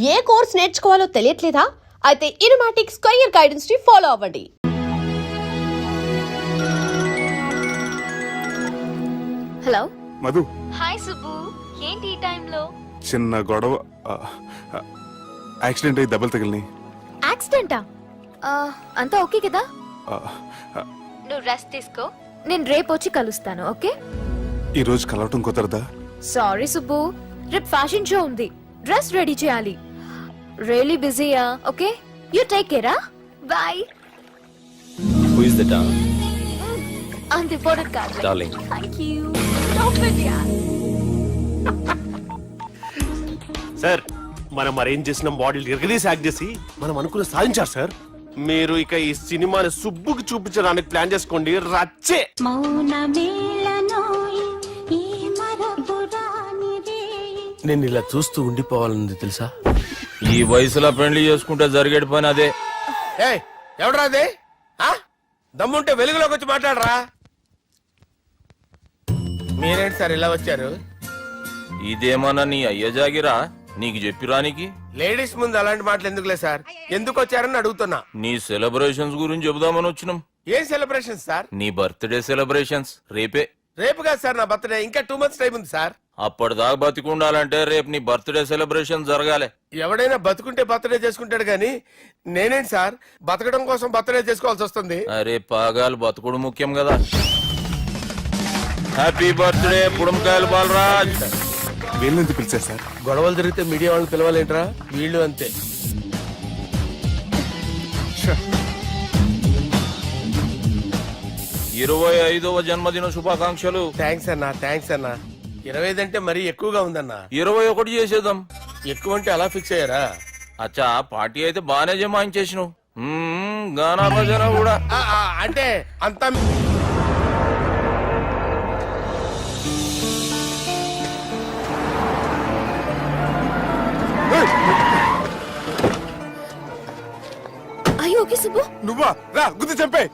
ఏ course నేర్చుకోవాలో తెలియట్లేదా? అయితే ఇనుమాటిక్స్ career guidance ని follow అవ్వండి. హలో మధు. హాయ్ సుబ్బు, ఏంటి ఈ టైంలో? చిన్న గొడవ, యాక్సిడెంట్ అయ్యి దెబ్బలు తగిలినాయి. యాక్సిడెంటా? అంతా ఓకే కదా? నువ్వు రెస్ట్ తీసుకో, నేను రేపు వచ్చి కలుస్తాను. ఓకే? ఈ రోజు కలవటం కుదరదా? సారీ సుబ్బు, రేపు ఫ్యాషన్ షో ఉంది, డ్రెస్ రెడీ చేయాలి. రియలీ బిజీయా? Okay, you take care. Bye. Who is the darling? అంత ఇంపార్టెంట్ కాదు. Darling. Thank you. Stop it యార్. సార్, మనం అరేంజ్ చేసిన మోడల్ ఎరగదీసి యాక్ట్ చేసి మనం అనుకున్న సాధించారు సార్. మీరు ఇక ఈ సినిమాని సుబ్బుకి చూపించడానికి ప్లాన్ చేసుకోండి. రచ్చే. నేను ఇలా చూస్తూ ఉండిపోవాలని తెలుసా? ఈ వయసులో పెళ్లి చేసుకుంటే జరిగేటి పని అదే. ఎవడరా అదే? దమ్ముంటే వెలుగులోకి వచ్చి మాట్లాడరా. మీరేంటి సార్ ఇలా వచ్చారు? ఇదేమన్నా నీ అయ్య జాగిరా నీకు చెప్పిరానికి? లేడీస్ ముందు అలాంటి మాటలు ఎందుకులే సార్, ఎందుకు వచ్చారని అడుగుతున్నా. నీ సెలబ్రేషన్స్ గురించి చెబుదామని వచ్చినాం. ఏం సెలబ్రేషన్ సార్? నీ బర్త్డే సెలబ్రేషన్స్ రేపే. రేపు కాదు సార్ నా బర్త్డే, ఇంకా 2 months టైం ఉంది సార్. అప్పటిదాకా బతికుండాలంటే రేపు నీ బర్త్డే సెలబ్రేషన్ జరగాలి. ఎవడైనా బతుకుంటే బర్త్డే చేసుకుంటాడు గాని నేనేంటి సార్ బతకడం కోసం బర్త్డే చేసుకోవాల్సి వస్తుంది? అరే పాగాలు బతుకుడు ముఖ్యం కదా. హ్యాపీ బర్త్డే పుడంకాయలు బాలరాజ్. వీళ్ళెందుకు పిలిచారు సార్? గొడవలు జరిగితే మీడియా వాళ్ళని పిలవాలేంట్రా? వీళ్ళు అంతే. 25వ జన్మదిన శుభాకాంక్షలు. థ్యాంక్స్ అన్నా, థ్యాంక్స్ అన్నా. 25 అంటే మరీ ఎక్కువగా ఉందన్నా. 21 చేసేద్దాం. ఎక్కువ అంటే అలా ఫిక్స్ అయ్యారా? అచ్చా, పార్టీ అయితే బానే జమాయించేసినావు. గానా భజన కూడా. అంటే అంతా అయ్యో ఓకే సుబ్బు. నువ్వా? రా గుద్ది చంపే.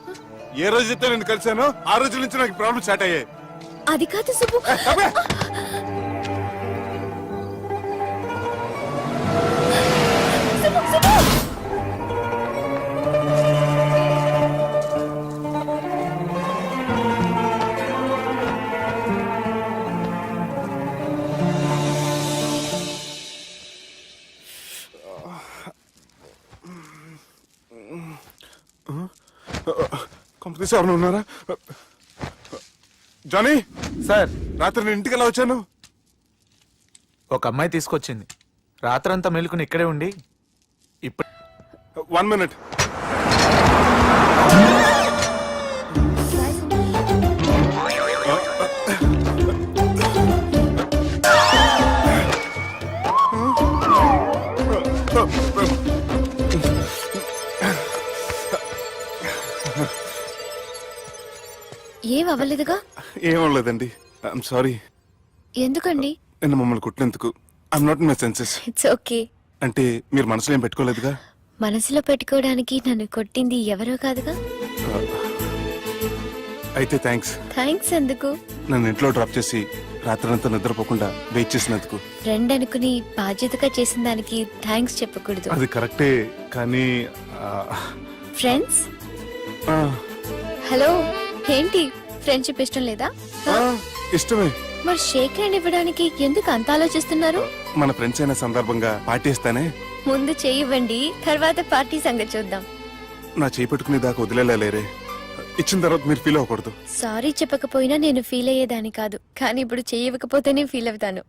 ఏ రోజైతే నేను కలిసానో ఆ రోజు నుంచి నాకు ప్రాబ్లం స్టార్ట్ అయ్యాయి. అది కాదు సుబ్బు. సుబ్బు, సుబ్బు. కంపెనీస్ ఎవరైనా ఉన్నారా? జానీ సార్, రాత్రి నేను ఇంటికి ఎలా వచ్చాను? ఒక అమ్మాయి తీసుకొచ్చింది. రాత్రంతా మెలుకుని ఇక్కడే ఉండి ఇప్పుడు 1 minute. ఏం అవ్వలేదుగా? ఏమవ్వలేదండి. I'm sorry. ఎందుకండి? నిన్న మమ్మల్ని కుట్టినందుకు I'm not in my senses. It's okay. అంటే మీరు మనసులో ఏం పెట్టుకోలేదుగా? మనసులో పెట్టుకోవడానికి నన్ను కొట్టింది ఎవరో కాదుగా. అయితే థ్యాంక్స్. థ్యాంక్స్ ఎందుకు? నన్ను ఇంట్లో డ్రాప్ చేసి రాత్రంతా నిద్రపోకుండా వెయిట్ చేసినందుకు. ఫ్రెండ్ అనుకుని బాధ్యతగా చేసిన దానికి థ్యాంక్స్ చెప్పకూడదు. అది కరెక్టే, కానీ ఫ్రెండ్స్ హలో, ఏంటి ఫ్రెండ్షిప్ ఇష్టం లేదా? ఇష్టమే. మరి షేక్ హ్యాండ్ ఇవ్వడానికి ఎందుకు అంత ఆలోచిస్తున్నారు? మన ఫ్రెండ్స్ అయిన సందర్భంగా పార్టీ ఇస్తానే. ముందు చేయివ్వండి, తర్వాత పార్టీ సంగతి చూద్దాం. నా చేయి పెట్టుకునే దాకా వదిలేలేరే. ఇచ్చిన తర్వాత మీరు ఫీల్ అవ్వకూడదు. సారీ చెప్పకపోయినా నేను ఫీల్ అయ్యేదాన్ని కాదు, కానీ ఇప్పుడు చేయకపోతేనే ఫీల్ అవుతాను.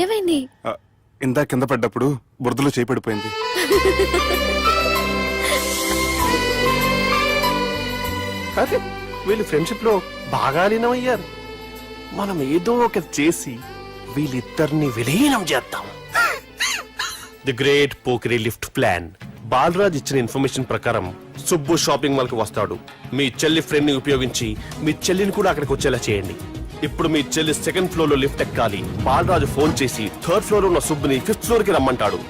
ఏమైంది? ఇందా కింద పడ్డప్పుడు బురదలో చేయి పడిపోయింది. అరే, వీళ్ళు ఫ్రెండ్షిప్ లో బాగా లీనమయ్యారు. మనం ఏదో ఒకటి చేసి వీళ్ళిద్దరిని విలీనం చేద్దాం. ది గ్రేట్ పోకరీ లిఫ్ట్ ప్లాన్. బాలరాజ్ ఇచ్చిన ఇన్ఫర్మేషన్ ప్రకారం సుబ్బు షాపింగ్ మాల్ కి వస్తాడు. మీ చెల్లి ఫ్రెండ్ ని ఉపయోగించి మీ చెల్లిని కూడా అక్కడికి వచ్చేలా చేయండి. ఇప్పుడు మీ చెల్లి 2nd floor లో లిఫ్ట్ ఎక్కాలి. బాలరాజు ఫోన్ చేసి 3rd floor ఉన్న సుబ్బుని 5th floor కి రమ్మంటాడు.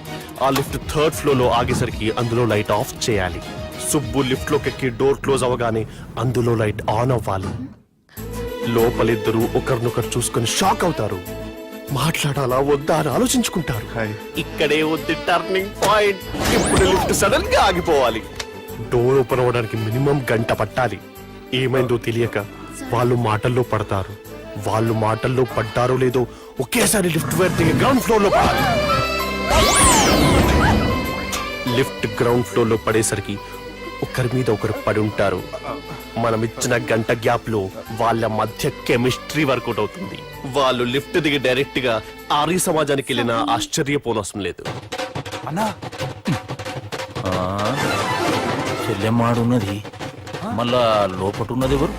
ఆ లిఫ్ట్ 3rd floor లో ఆగేసరికి అందులో లైట్ ఆఫ్ చేయాలి. సుబ్బు లిఫ్ట్ లోకి ఎక్కి డోర్ క్లోజ్ అవగానే అందులో లైట్ ఆన్ అవ్వాలి. లోపలిద్దరూ ఒకరినొకరు చూసుకుని షాక్ అవుతారు. మాట్లాడాలా వద్దా అని ఆలోచించుకుంటారు. హాయ్. ఇక్కడే ఉంది టర్నింగ్ పాయింట్. ఇప్పుడు లిఫ్ట్ సడన్ గా ఆగిపోవాలి. డోర్ ఓపెన్ అవ్వడానికి మినిమం గంట పట్టాలి. ఏమైందో తెలియక వాళ్ళు మాటల్లో పడతారు. వాళ్ళు మాటల్లో పడ్డారో లేదో ఒకేసారి లిఫ్ట్ వైర్ దిగి గ్రౌండ్ ఫ్లోర్ లో పడాలి. లిఫ్ట్ గ్రౌండ్ ఫ్లోర్ లో పడేసరికి ఒకరి మీద ఒకరు పడి ఉంటారు. మనం ఇచ్చిన గంట గ్యాప్ లో వాళ్ళ మధ్య కెమిస్ట్రీ వర్కౌట్ అవుతుంది. వాళ్ళు లిఫ్ట్ దిగి డైరెక్ట్ గా ఆర్య సమాజానికి వెళ్ళిన ఆశ్చర్యపోనవసరం లేదు. అన్నా చెల్లెమ్మాడున్నది మళ్ళా లోపటున్నది ఎవరు?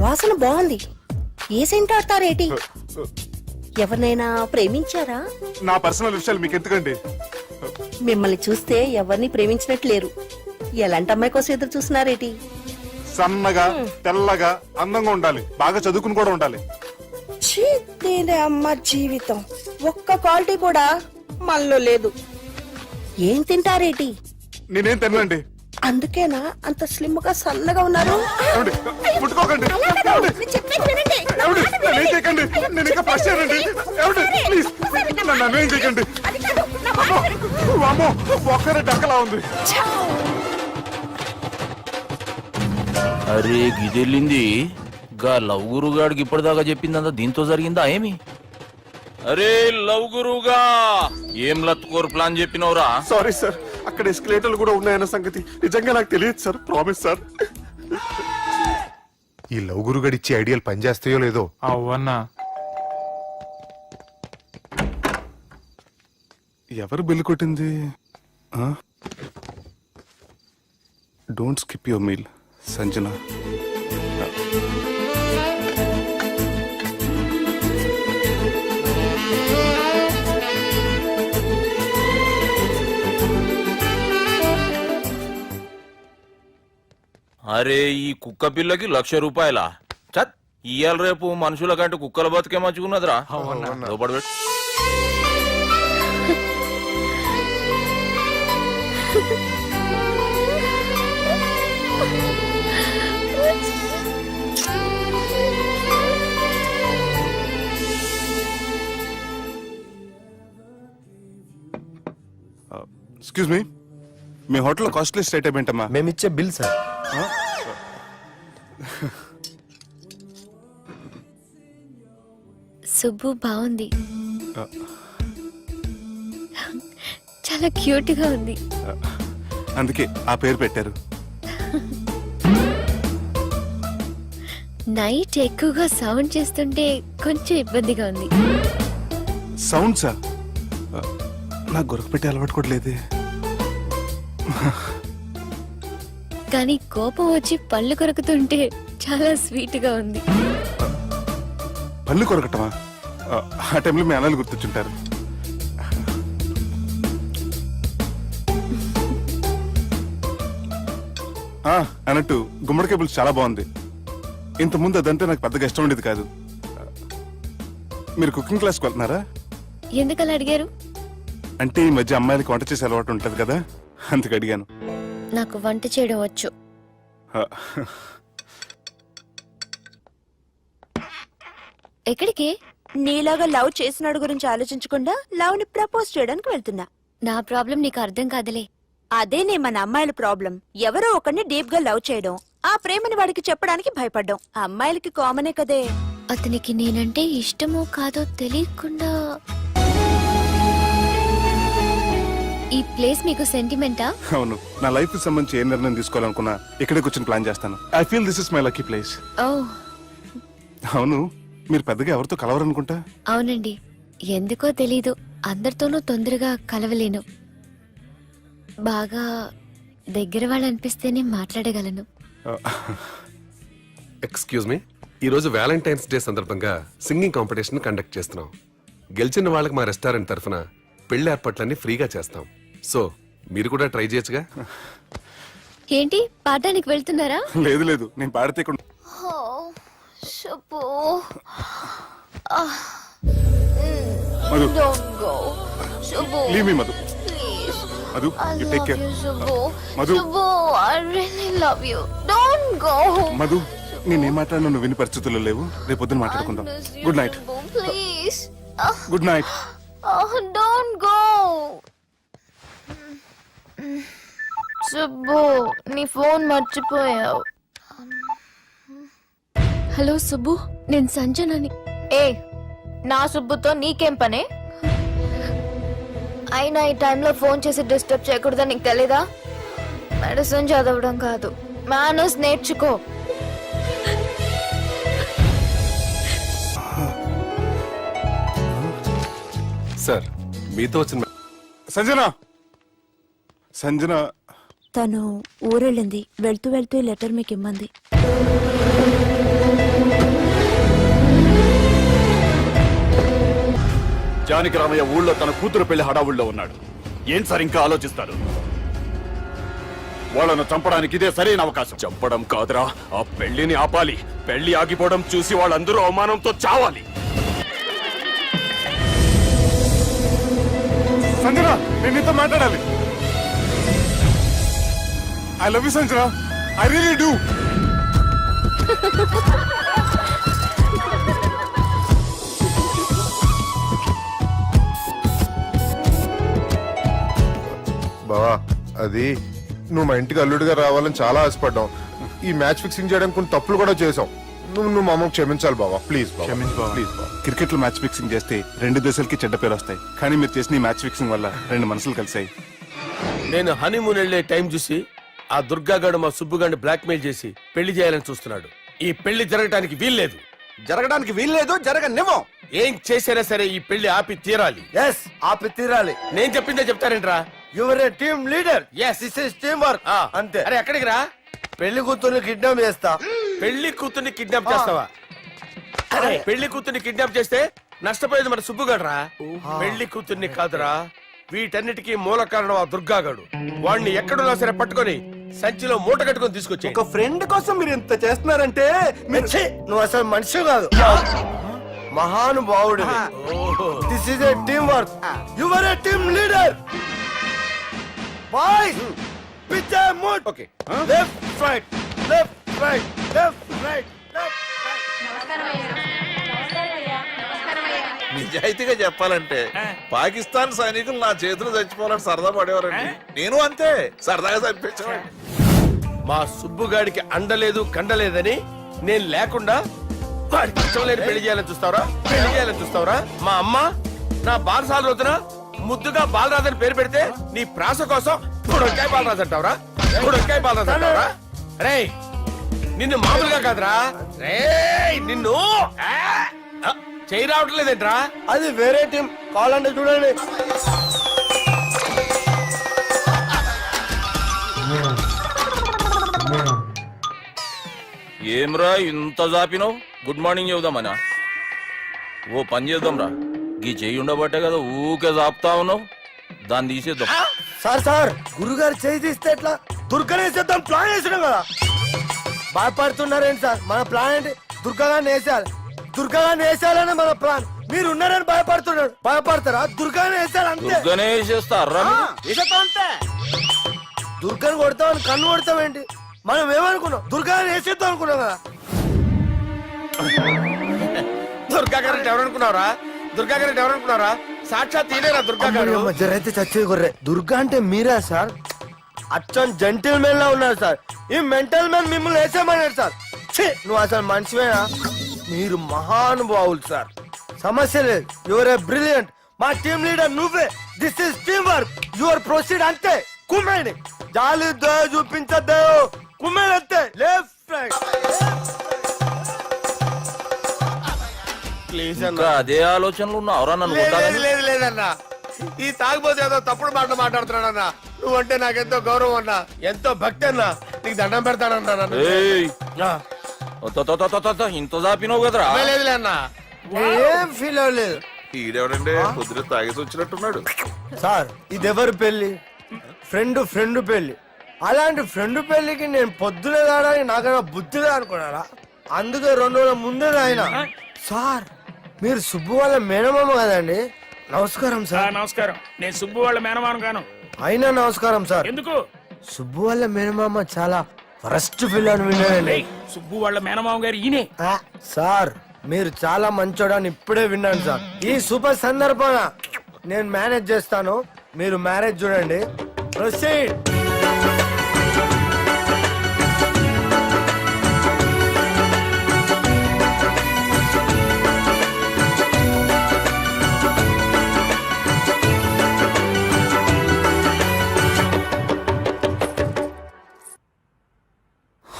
వాసన బాగుంది. ఏ సెంట్ ఆడతారేటి? ఎవరినైనా ప్రేమించారా? నా పర్సనల్ విషయాలు మీకు ఎందుకండి? మిమ్మల్ని చూస్తే ఎవరిని ప్రేమించినట్టు లేరు. ఎలాంటి అమ్మాయి కోసం ఎదురు చూస్తున్నారేటి? సన్నగా తెల్లగా అందంగా ఉండాలి, బాగా చదువుకుని కూడా ఉండాలి. ఛీ, దీని అమ్మ జీవితం ఒక్క క్వాలిటీ కూడా మనలో లేదు. ఏం తింటారేటి? నేనేం తినండి. అందుకేనా అంత స్లిమ్ గా సన్నగా ఉన్నారు? ముట్టుకోకండి. ఏమండి? నన్నేం చేయకండి. నేను ఇంకా ఫస్ట్ ఇయర్ అండి. ఏమండి? ప్లీజ్ నన్నేం చేయకండి. అమ్మో, ఒక్కరే డక్కలా ఉంది. అరే గిదెళ్ళింది గా లవ్ గురుగాడికి ఇప్పటిదాకా చెప్పిందంతా దీంతో జరిగిందా ఏమి? అరే లవ్ గురుగా ఏం లత్కోర్ ప్లాన్ చెప్పినవురా? సారీ సార్, అక్కడ ఎస్కలేటర్లు కూడా ఉన్నాయన్న సంగతి నిజంగా నాకు తెలియదు సార్. Promise sir. ఈ లవ్ గురుగాడి ఇచ్చే ఐడియాలు పనిచేస్తాయో లేదో. అవ్వన్నా ఎవరు బిల్లు కొట్టింది? Don't skip your meal Sanjana. అరే ఈ కుక్క పిల్లకి 1,00,000 రూపాయలా? చత్ ఇయ్యాల రేపు మనుషుల కంటే కుక్కల బతికే మంచుకున్నదిరా. లోపడి పెట్టు. ఎక్స్క్యూజ్ మీ, మీ హోటల్లో కాస్ట్లీస్ట్ ఐటమ్ ఏంటమ్మా? మేమిచ్చే బిల్ సార్. సుబ్బు బాగుంది, చాలా క్యూట్ గా ఉంది. అందుకే ఆ పేరు పెట్టారు. నైట్ ఎక్కువగా సౌండ్ చేస్తుంటే కొంచెం ఇబ్బందిగా ఉంది. సౌండ్సా? నాకు గొరక పెట్టే అలవాటు కూడా లేదే. కానీ కోపం వచ్చి పళ్ళు కొరుకుతుంటే చాలా స్వీట్ గా ఉంది. పళ్ళు కొరకటమా? ఆ టైంలో మీ అన్నలు గుర్తొచ్చుంటారు. అన్నట్టు గుమ్మడి పులుసు చాలా బాగుంది. ఇంతకుముందు అదంటే నాకు పెద్దగా ఇష్టం ఉండేది కాదు. మీరు కుకింగ్ క్లాస్కి వెళ్తున్నారా? ఎందుకలా అడిగారు? అంటే ఈ మధ్య అమ్మాయిలకి వంట చేసే అలవాటు ఉంటది కదా, అందుకు అడిగాను. నాకు వంట చేయడం వచ్చు. ఎక్కడికి? నీలాగా లవ్ చేసినాడు గురించి ఆలోచించకుండా లవ్ ని ప్రపోజ్ చేయడానికి వెళ్తున్నా. నా ప్రాబ్లం నీకు అర్థం కాదులే. అదేనే మన అమ్మాయిల ప్రాబ్లం. ఎవరో ఒకరిని డీప్ గా లవ్ చేయడం, ఆ ప్రేమని వాడికి చెప్పడానికి భయపడ్డం అమ్మాయిలకి కామనే కదే. అతనికి నేనంటే ఇష్టమో కాదో తెలియకుండా ఈ ప్లేస్ మీకు సెంటిమెంటా? అవును, నా లైఫ్ కి సంబంధించి ఏ నిర్ణయం తీసుకోవాలనుకున్నా ఇక్కడే కూర్చొని ప్లాన్ చేస్తాను. I feel this is my lucky place. ఓ అవును, మీరు పెద్దగా ఎవరితో కలవరనుకుంటా? అవునండి, ఎందుకో తెలీదు, అందరితోనూ తొందరగా కలవలేను. బాగా దగ్గర వాళ్ళు అనిపిస్తేనే మాట్లాడగలను. ఎక్స్క్యూజ్ మీ, ఈ రోజు వ్యాలంటైన్స్ డే సందర్భంగా సింగింగ్ కాంపిటీషన్ కండక్ట్ చేస్తున్నాం. గెలిచిన వాళ్ళకి మా రెస్టారెంట్ తరఫున పెళ్లి ఏర్పాట్లన్నీ ఫ్రీగా చేస్తాం. సో మీరు కూడా ట్రై చేయొచ్చుగా. ఏంటి పాడడానికి వెళ్తున్నారా? లేదు లేదు, నేను పాడితే ఇక్కడ Subbu Madhu don't go Subbu leave me Madhu please Madhu I you love take care you, Subbu. Madhu. Subbu, I really love you. Don't go. Madhu నేనేం మాట్లాడినా నువ్వు విని పరిస్థితుల్లో లేవు రేపు పొద్దున మాట్లాడుకుందాం I miss you, good night Subbu, please. Good night Don't go. Subbu నీ ఫోన్ మర్చిపోయావు. హలో సుబ్బు, నేను సంజనని. ఏ నా సుబ్బుతో నీకేం పనే? అయినా ఈ టైంలో ఫోన్ చేసి డిస్టర్బ్ చేయకూడదని నీకు తెలీదా? మెడిసిన్ చదవడం కాదు, మేనర్స్ నేర్చుకో. సార్ మీతో వచ్చిన సంజన సంజన తను ఊరెళ్ళింది. వెళ్తూ వెళ్తూ ఈ లెటర్ మీకు ఇమ్మంది. జానకి రామయ్య ఊళ్ళో తన కూతురు పెళ్లి హడావుల్లో ఉన్నాడు. ఏం సార్ ఇంకా ఆలోచిస్తారు? వాళ్ళను చంపడానికి ఇదే సరైన అవకాశం. చంపడం కాదురా, ఆ పెళ్లిని ఆపాలి. పెళ్లి ఆగిపోవడం చూసి వాళ్ళందరూ అవమానంతో చావాలి. సంజన నేను నీతో మాట్లాడాలి. I love you Sanjana, I really do. బావా అది నువ్వు మా ఇంటికి అల్లుడిగా రావాలని చాలా ఆశపడ్డాం. ఈ మ్యాచ్ ఫిక్సింగ్ చేయడానికి కొన్ని తప్పులు కూడా చేసాం. నువ్వు మా అమ్మకు క్షమించాలి బావా, ప్లీజ్ క్షమించు బావ. ప్లీజ్ బావా. క్రికెట్ లో మ్యాచ్ ఫిక్సింగ్ చేస్తే 2 దేశాలకి చెడ్డ పేరు వస్తాయి. కానీ మీరు చేసిన ఈ మ్యాచ్ ఫిక్సింగ్ వల్ల 2 మనసులు కలిసాయి. నేను హనీమూన్ వెళ్లే టైం చూసి ఆ దుర్గాగాడు మా సుబ్బుగాడిని బ్లాక్మెయిల్ చేసి పెళ్లి చేయాలని చూస్తున్నాడు. ఈ పెళ్లి జరగటానికి వీల్లేదు. జరగడానికి వీల్లేదు, జరగనివ్వం. ఏం చేసినా సరే ఈ పెళ్లి ఆపి తీరాలి. ఎస్, ఆపి తీరాలి. నేను చెప్పిందే చెప్తారేంట్రా? Your a team leader. Yes. This is team work. అంతే. అరే ఎక్కడికి రా? పెళ్లి కూతుర్ని కిడ్నాప్ చేస్తా. పెళ్లి కూతుర్ని కిడ్నాప్ చేస్తావా? అరే పెళ్లి కూతుర్ని కిడ్నాప్ చేస్తే నష్టపోయేది మన సుబ్బుగాడురా. పెళ్లి కూతుర్ని కాదురా, వీటన్నిటికీ మూల కారణం ఆ దుర్గాగాడు. వాడిని ఎక్కడున్నా సరే పట్టుకొని సంచిలో మూట కట్టుకొని తీసుకొచ్చి ఒక ఫ్రెండ్ కోసం మీరు ఇంత చేస్తున్నారంటే నువ్వు అసలు మనిషి కాదు, మహానుభావుడు. This is a team work. Your a team leader. Boys, pitch mood. Okay left right, left right, left right, left నిజాయితీగా చెప్పాలంటే పాకిస్తాన్ సైనికులు నా చేతులు చచ్చిపోవాలని సరదా పడేవారండి. నేను అంతే సరదాగా చంపించేవాడిని. మా సుబ్బుగాడికి అండలేదు కండలేదని నేను లేకుండా వాడికి ఇష్టం లేని పెళ్లి చేయాలని చూస్తావరా? పెళ్లి చేయాలని చూస్తావరా? మా అమ్మ నా బాలసాల రోజున ముద్దుగా బాలరాజు పేరు పెడితే నీ ప్రాస కోసం గుడొక్కాయ బాలరాజు అంటావరా? గుడొక్కాయ బాలరాజు అంటావరా? రే నిన్ను మామూలుగా కాదురా, రే నిన్ను చేయి రావట్లేదేంట్రా? అది వేరే టీం. కావాలంటే చూడండి. ఏమ్రా ఇంత జాపినావు? Good morning చెబుదామనా? ఓ పని చేద్దాం రా, గీ చెయ్యి ఉండబట్టే కదా ఊకే జాపుతా ఉన్నావు. దాన్ని తీసేద్దాం. సార్ సార్, గురుగారు చేయి తీస్తే ఎట్లా? దుర్గనేసేద్దాం ప్లాన్ వేసినాం కదా. భయపడుతున్నారేంటి సార్? మన ప్లాన్ ఏంటి? దుర్గాన్ని వేసేయాలి. దుర్గాన్ని వేసేయాలని మన ప్లాన్. మీరు ఉన్నారని భయపడుతున్నాడు. భయపడతారా? దుర్గాన్ని వేసేయాలి అంతే. దుర్గనే వేసేస్తారా? వేసేద్దాం అంతే. దుర్గాని కొడతామని కన్ను కొడతామేంటి? మనం ఏమనుకున్నాం? దుర్గాన్ని వేసేద్దాం అనుకున్నాం కదా. దుర్గా గారు ఎవరనుకున్నారా? దుర్గా గారు ఎవరనుకున్నారా? సాక్షాత్ ఈయనేరా దుర్గా గారు. జరైతే చచ్చేది కొర్రే. దుర్గా అంటే మీరా సార్? అచ్చం జెంటిల్ మెన్ లా ఉన్నారు సార్. ఈ మెంటల్ మెన్ మిమ్మల్ని వేసేమన్నాడు సార్. ఛీ, నువ్వు అసలు మనిషివేనా? మీరు మహానుభావులు సార్, సమస్య లేదు. Your a brilliant. మా టీమ్ లీడర్ నువ్వే. This is team work. Your proceed అంతే. కుమ్మేడి జాలి దయ చూపించద్దు. కుమ్మేడి అంతే. Left right. ప్లీజ్ ఇంకా అదే ఆలోచనలు ఉన్నావురా నన్ను లేదు కొట్టాలని? లేదు లేదన్నా, ఈ తాగుబోతు ఏదో తప్పుడు మాట మాట్లాడుతున్నాడన్నా. నువ్వంటే నాకెంతో గౌరవం అన్నా, ఎంతో భక్తి అన్నా. నీకు దండం పెడతానన్నా. నన్ను. ఏయ్, ఆ, ఇంత జాపినావు కదరా? లేదులే అన్నా. ఏం ఫీల్ అవ్వలేదు ఈడెవడండి పొద్దున తాగేసి వచ్చినట్టున్నాడు. సార్. ఇది ఎవరి పెళ్లి? ఫ్రెండ్ పెళ్లి. అలాంటి ఫ్రెండ్ పెళ్లికి నేను పొద్దునే రావడానికి నాకైనా బుద్ధిగా అనుకున్నారా? అందుకే 2 రోజుల ముందే ఆయన. సార్ మీరు సుబ్బు వాళ్ళ మేనమామ కదండి? నమస్కారం సార్. నమస్కారం. నేను సుబ్బు వాళ్ళ మేనమాను గాను. అయినా నమస్కారం సార్. ఎందుకు? సుబ్బు వాళ్ళ మేనమామ చాలా ఫస్ట్ ఫిల్ అని విన్నానండి. సుబ్బు వాళ్ళ మేనమామ గారు ఈయనే. సార్ మీరు చాలా మంచోడని ఇప్పుడే విన్నాను సార్. ఈ సూపర్ సందర్భాన నేను మేనేజ్ చేస్తాను, మీరు మ్యారేజ్ చూడండి. ప్రొసీడ్.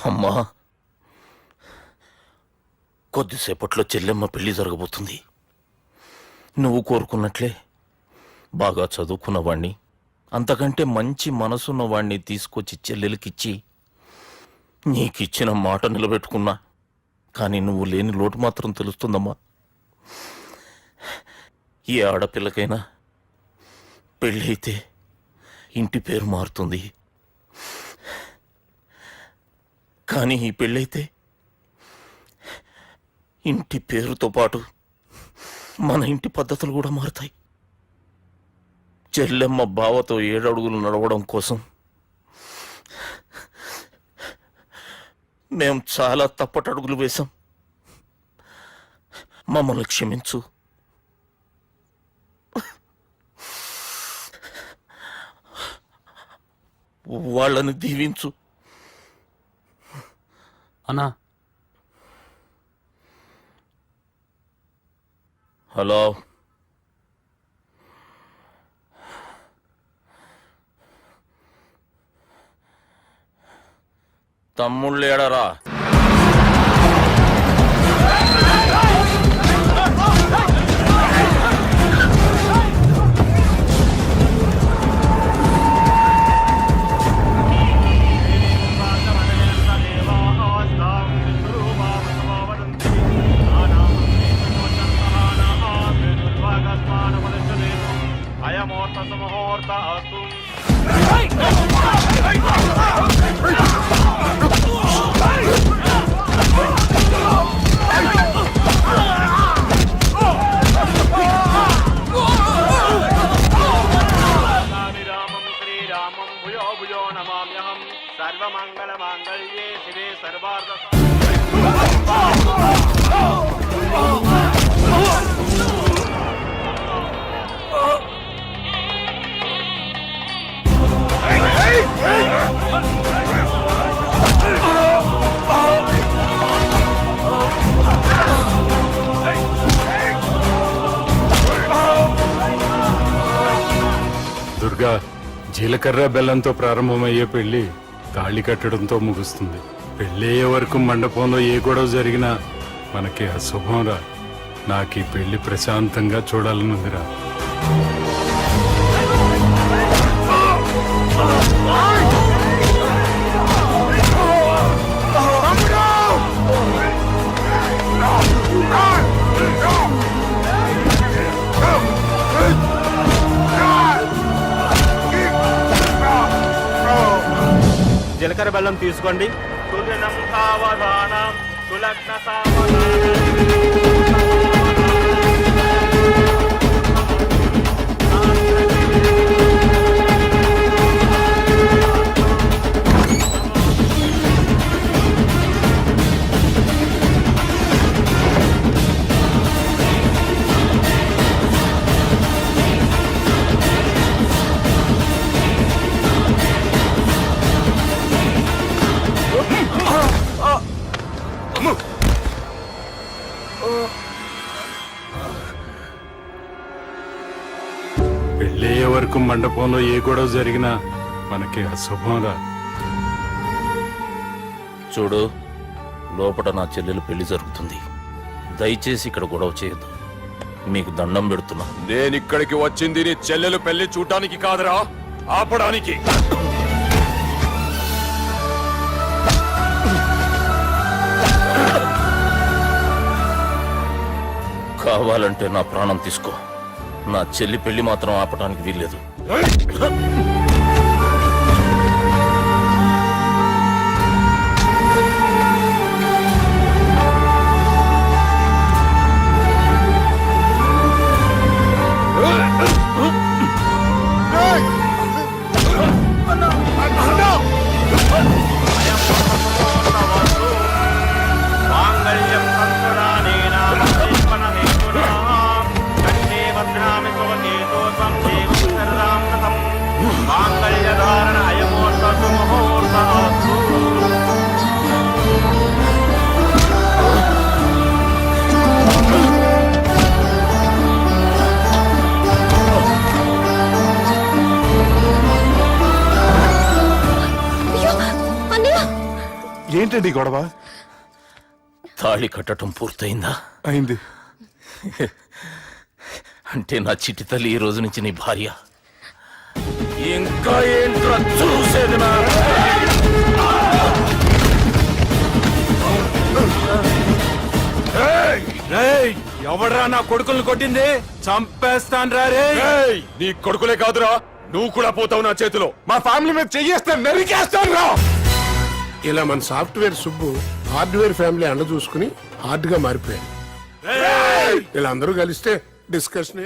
అమ్మా, కొద్దిసేపట్లో చెల్లెమ్మ పెళ్లి జరగబోతుంది. నువ్వు కోరుకున్నట్లే బాగా చదువుకున్నవాణ్ణి, అంతకంటే మంచి మనసున్నవాణ్ణి తీసుకొచ్చి చెల్లెలకిచ్చి నీకిచ్చిన మాట నిలబెట్టుకున్నా. కానీ నువ్వు లేని లోటు మాత్రం తెలుస్తుందమ్మా. ఏ ఆడపిల్లకైనా పెళ్ళి అయితే ఇంటి పేరు మారుతుంది, కానీ ఈ పెళ్ళైతే ఇంటి పేరుతో పాటు మన ఇంటి పద్ధతులు కూడా మారుతాయి. చెల్లెమ్మ బావతో 7 అడుగులు నడవడం కోసం మేం చాలా తప్పటడుగులు వేశాం. మమ్మల్ని క్షమించు. వాళ్ళని దీవించు. అన్నా, హలో, తమ్ముళ్ళు ఏడరా? సర్వమంగళమాంగళ్యే శివే సర్వార్థ దుర్గా, జీలకర్ర బెల్లంతో ప్రారంభమయ్యే పెళ్లి తాళి కట్టడంతో ముగుస్తుంది. పెళ్ళయ్యే వరకు మండపంలో ఏ గొడవ జరిగినా మనకి అశుభంరా. నాకు ఈ పెళ్లి ప్రశాంతంగా చూడాలనుందిరా. జీలకర్ర బెల్లం తీసుకోండి. సుజనం సావధానం సులగ్న సావధానం. పెళ్ళయ్యే వరకు మండపంలో ఏ గొడవ జరిగినా మనకి అశుభంరా. చూడు, లోపల నా చెల్లెలు పెళ్లి జరుగుతుంది. దయచేసి ఇక్కడ గొడవ చేయొద్దు. మీకు దండం పెడుతున్నా. నేనిక్కడికి వచ్చింది నీ చెల్లెలు పెళ్లి చూడటానికి కాదురా, ఆపడానికి. కావాలంటే నా ప్రాణం తీసుకో, నా చెల్లి పెళ్లి మాత్రం ఆపడానికి వీల్లేదు. ఏంటండి ఈ గొడవ? తాళి కట్టడం పూర్తయిందా? అయింది. అంటే నా చిట్టి తల్లి ఈ రోజు నుంచి నీ భార్య. ఇంకా ఏంట్రా చూసేది నా? ఎవడరా నా కొడుకుల్ని కొట్టింది? చంపేస్తాను రా రే. నీ కొడుకులే కాదురా, నువ్వు కూడా పోతావు నా చేతిలో. మా ఫ్యామిలీ మీద చెయ్యేస్తాను, నరికేస్తాను రా. ఇలా మన సాఫ్ట్వేర్ సుబ్బు హార్డ్వేర్ ఫ్యామిలీ అండ చూసుకుని హార్డ్ గా మారిపోయాడు. వీళ్ళందరూ కలిస్తే డిస్కషన్